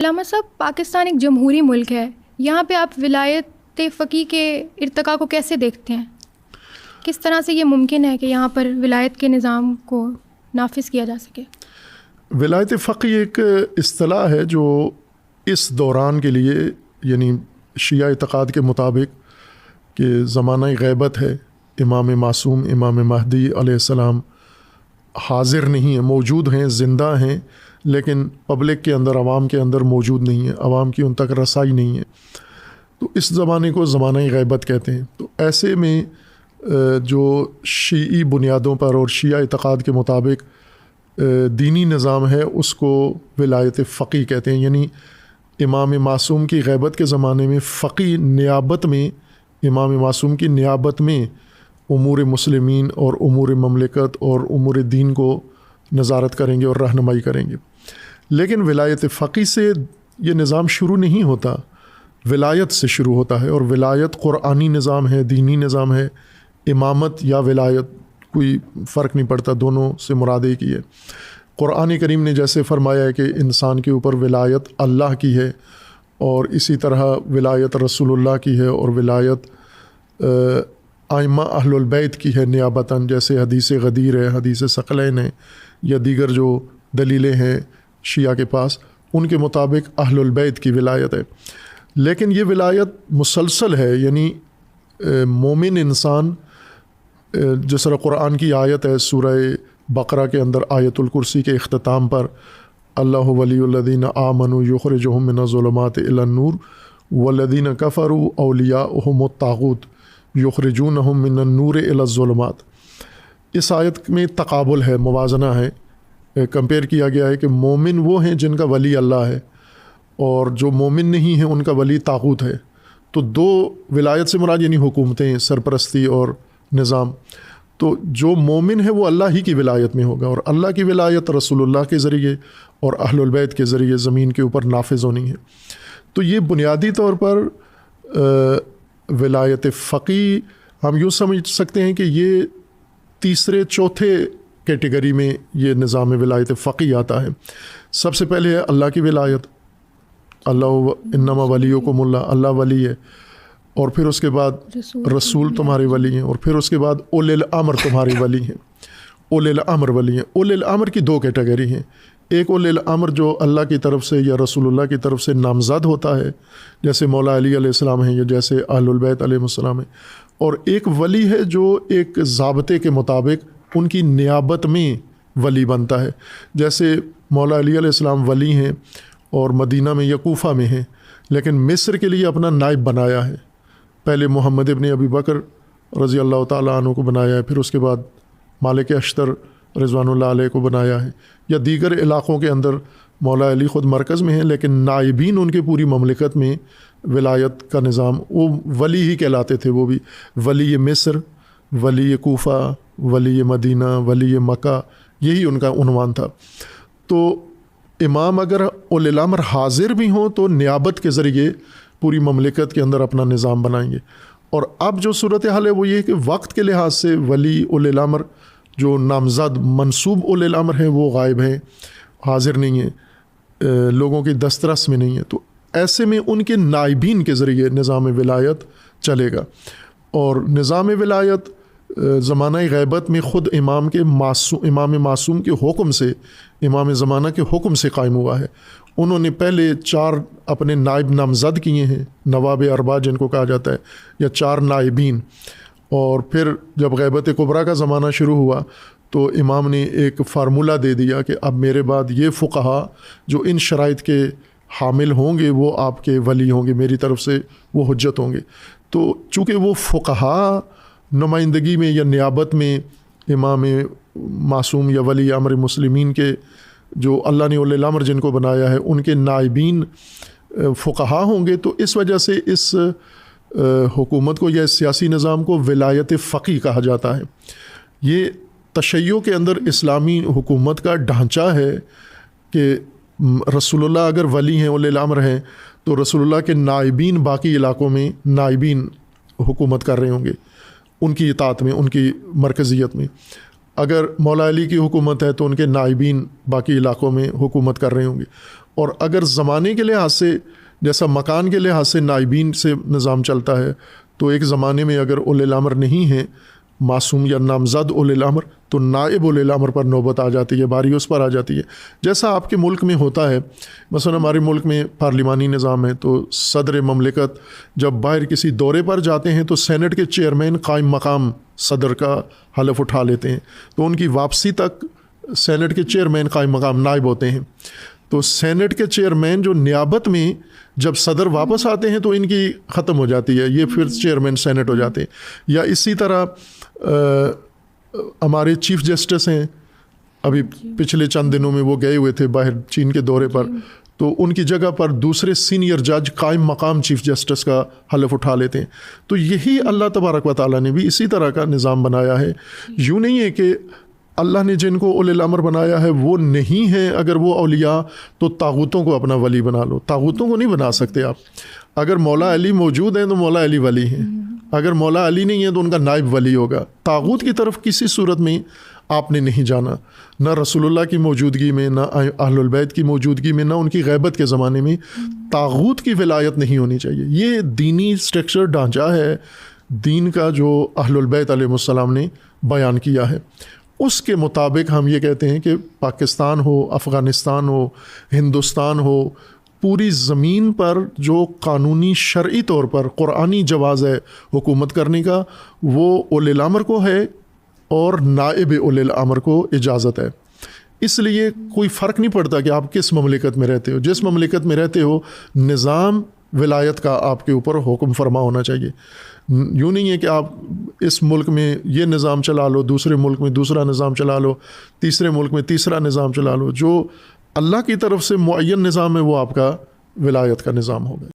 علامہ صاحب، پاکستان ایک جمہوری ملک ہے، یہاں پہ آپ ولایت فقیہ کے ارتقاء کو کیسے دیکھتے ہیں؟ کس طرح سے یہ ممکن ہے کہ یہاں پر ولایت کے نظام کو نافذ کیا جا سکے؟ ولایت فقیہ ایک اصطلاح ہے جو اس دوران کے لیے، یعنی شیعہ اعتقاد کے مطابق کہ زمانہ غیبت ہے، امام معصوم امام مہدی علیہ السلام حاضر نہیں ہیں، موجود ہیں، زندہ ہیں، لیکن پبلک کے اندر، عوام کے اندر موجود نہیں ہیں، عوام کی ان تک رسائی نہیں ہے، تو اس زمانے کو زمانہ غیبت کہتے ہیں۔ تو ایسے میں جو شیعی بنیادوں پر اور شیعہ اعتقاد کے مطابق دینی نظام ہے، اس کو ولایت فقیہ کہتے ہیں۔ یعنی امام معصوم کی غیبت کے زمانے میں فقیہ نیابت میں، امام معصوم کی نیابت میں امور مسلمین اور امور مملکت اور امور دین کو نظارت کریں گے اور رہنمائی کریں گے۔ لیکن ولایت فقیہ سے یہ نظام شروع نہیں ہوتا، ولایت سے شروع ہوتا ہے، اور ولایت قرآنی نظام ہے، دینی نظام ہے۔ امامت یا ولایت کوئی فرق نہیں پڑتا، دونوں سے مراد ایک ہی ہے۔ قرآن کریم نے جیسے فرمایا ہے کہ انسان کے اوپر ولایت اللہ کی ہے، اور اسی طرح ولایت رسول اللہ کی ہے، اور ولایت ائمہ اہل البیت کی ہے نیابتاً، جیسے حدیث غدیر ہے، حدیث ثقلین ہے، یا دیگر جو دلیلیں ہیں شیعہ کے پاس، ان کے مطابق اہل البیت کی ولایت ہے۔ لیکن یہ ولایت مسلسل ہے، یعنی مومن انسان، جس طرح قرآن کی آیت ہے سورہ بقرہ کے اندر آیت الکرسی کے اختتام پر، اللہ ولی الذین آمنوا یخرجہم من الظلمات الی النور والذین کفروا اولیاؤہم الطاغوت یخرجونہم من النور الی الظلمات۔ اس آیت میں تقابل ہے، موازنہ ہے، کمپیئر کیا گیا ہے کہ مومن وہ ہیں جن کا ولی اللہ ہے، اور جو مومن نہیں ہیں ان کا ولی طاغوت ہے۔ تو دو ولایت سے مراد یعنی حکومتیں، سرپرستی اور نظام۔ تو جو مومن ہے وہ اللہ ہی کی ولایت میں ہوگا، اور اللہ کی ولایت رسول اللہ کے ذریعے اور اہل البیت کے ذریعے زمین کے اوپر نافذ ہونی ہے۔ تو یہ بنیادی طور پر ولایت فقیہ ہم یوں سمجھ سکتے ہیں کہ یہ تیسرے چوتھے کیٹیگری میں یہ نظام ولایت فقیہ آتا ہے۔ سب سے پہلے ہے اللہ کی ولایت، اللہ انما ولیکم اللہ، اللہ ولی ہے، اور پھر اس کے بعد رسول تمہارے ولی ہیں، اور پھر اس کے بعد اولی الامر تمہارے ولی ہیں، اولی الامر ولی ہیں۔ اولی الامر کی دو کیٹیگری ہیں، ایک اولی الامر جو اللہ کی طرف سے یا رسول اللہ کی طرف سے نامزد ہوتا ہے، جیسے مولا علی علیہ السلام ہیں یا جیسے اہل البیت علیہ السلام ہیں، اور ایک ولی ہے جو ایک ضابطے کے مطابق ان کی نیابت میں ولی بنتا ہے۔ جیسے مولا علی علیہ السلام ولی ہیں اور مدینہ میں یا کوفہ میں ہیں، لیکن مصر کے لیے اپنا نائب بنایا ہے، پہلے محمد ابن ابی بکر رضی اللہ تعالیٰ عنہ کو بنایا ہے، پھر اس کے بعد مالک اشتر رضوان اللہ علیہ کو بنایا ہے، یا دیگر علاقوں کے اندر مولا علی خود مرکز میں ہیں، لیکن نائبین ان کے پوری مملکت میں ولایت کا نظام، وہ ولی ہی کہلاتے تھے، وہ بھی ولی مصر، ولی کوفہ، ولی مدینہ، ولی مکہ، یہی ان کا عنوان تھا۔ تو امام اگر اولی الامر حاضر بھی ہوں تو نیابت کے ذریعے پوری مملکت کے اندر اپنا نظام بنائیں گے۔ اور اب جو صورتحال ہے وہ یہ ہے کہ وقت کے لحاظ سے ولی اولی الامر جو نامزد منصوب اولی الامر ہیں وہ غائب ہیں، حاضر نہیں ہیں، لوگوں کی دسترس میں نہیں ہے۔ تو ایسے میں ان کے نائبین کے ذریعے نظام ولایت چلے گا، اور نظام ولایت زمانہ غیبت میں خود امام معصوم کے حکم سے، امام زمانہ کے حکم سے قائم ہوا ہے۔ انہوں نے پہلے 4 اپنے نائب نامزد کیے ہیں، نواب اربعہ جن کو کہا جاتا ہے، یا 4 نائبین، اور پھر جب غیبت کبریٰ کا زمانہ شروع ہوا تو امام نے ایک فارمولہ دے دیا کہ اب میرے بعد یہ فقہا جو ان شرائط کے حامل ہوں گے وہ آپ کے ولی ہوں گے، میری طرف سے وہ حجت ہوں گے۔ تو چونکہ وہ فقہا نمائندگی میں یا نیابت میں امام معصوم یا ولی امر مسلمین کے، جو اللہ نے اولی الامر جن کو بنایا ہے، ان کے نائبین فقہا ہوں گے، تو اس وجہ سے اس حکومت کو یا اس سیاسی نظام کو ولایت فقیہ کہا جاتا ہے۔ یہ تشیع کے اندر اسلامی حکومت کا ڈھانچہ ہے کہ رسول اللہ اگر ولی ہیں، اولی الامر ہیں، تو رسول اللہ کے نائبین باقی علاقوں میں نائبین حکومت کر رہے ہوں گے، ان کی اطاعت میں، ان کی مرکزیت میں۔ اگر مولا علی کی حکومت ہے تو ان کے نائبین باقی علاقوں میں حکومت کر رہے ہوں گے، اور اگر زمانے کے لحاظ سے جیسا مکان کے لحاظ سے نائبین سے نظام چلتا ہے تو ایک زمانے میں اگر اولی الامر نہیں ہیں معصوم یا نامزد اولی الامر تو نائب اولی الامر پر نوبت آ جاتی ہے، باری اس پر آ جاتی ہے. جیسا آپ کے ملک میں ہوتا ہے، مثلا ہمارے ملک میں پارلیمانی نظام ہے تو صدر مملکت جب باہر کسی دورے پر جاتے ہیں تو سینٹ کے چیئرمین قائم مقام صدر کا حلف اٹھا لیتے ہیں، تو ان کی واپسی تک سینٹ کے چیئرمین قائم مقام نائب ہوتے ہیں. تو سینٹ کے چیئرمین جو نیابت میں جب صدر واپس آتے ہیں تو ان کی ختم ہو جاتی ہے، یہ پھر چیئرمین سینٹ ہو جاتے ہیں. یا اسی طرح ہمارے چیف جسٹس ہیں، ابھی پچھلے چند دنوں میں وہ گئے ہوئے تھے باہر چین کے دورے پر، تو ان کی جگہ پر دوسرے سینئر جج قائم مقام چیف جسٹس کا حلف اٹھا لیتے ہیں. تو یہی اللہ تبارک و تعالیٰ نے بھی اسی طرح کا نظام بنایا ہے. یوں نہیں ہے کہ اللہ نے جن کو اولی الامر بنایا ہے وہ نہیں ہیں، اگر وہ اولیاء تو طاغوتوں کو اپنا ولی بنا لو. طاغوتوں کو نہیں بنا سکتے آپ. اگر مولا علی موجود ہیں تو مولا علی ولی ہیں، اگر مولا علی نہیں ہے تو ان کا نائب ولی ہوگا. طاغوت کی طرف کسی صورت میں آپ نے نہیں جانا، نہ رسول اللہ کی موجودگی میں، نہ اہل البیت کی موجودگی میں، نہ ان کی غیبت کے زمانے میں طاغوت کی ولایت نہیں ہونی چاہیے. یہ دینی اسٹرکچر ڈھانچہ ہے دین کا جو اہل البیت علیہ السلام نے بیان کیا ہے. اس کے مطابق ہم یہ کہتے ہیں کہ پاکستان ہو، افغانستان ہو، ہندوستان ہو، پوری زمین پر جو قانونی شرعی طور پر قرآنی جواز ہے حکومت کرنے کا، وہ اولی الامر کو ہے اور نائب اولی الامر کو اجازت ہے. اس لیے کوئی فرق نہیں پڑتا کہ آپ کس مملکت میں رہتے ہو. جس مملکت میں رہتے ہو نظام ولایت کا آپ کے اوپر حکم فرما ہونا چاہیے. یوں نہیں ہے کہ آپ اس ملک میں یہ نظام چلا لو، دوسرے ملک میں دوسرا نظام چلا لو، تیسرے ملک میں تیسرا نظام چلا لو. جو اللہ کی طرف سے معین نظام ہے وہ آپ کا ولایت کا نظام ہوگا.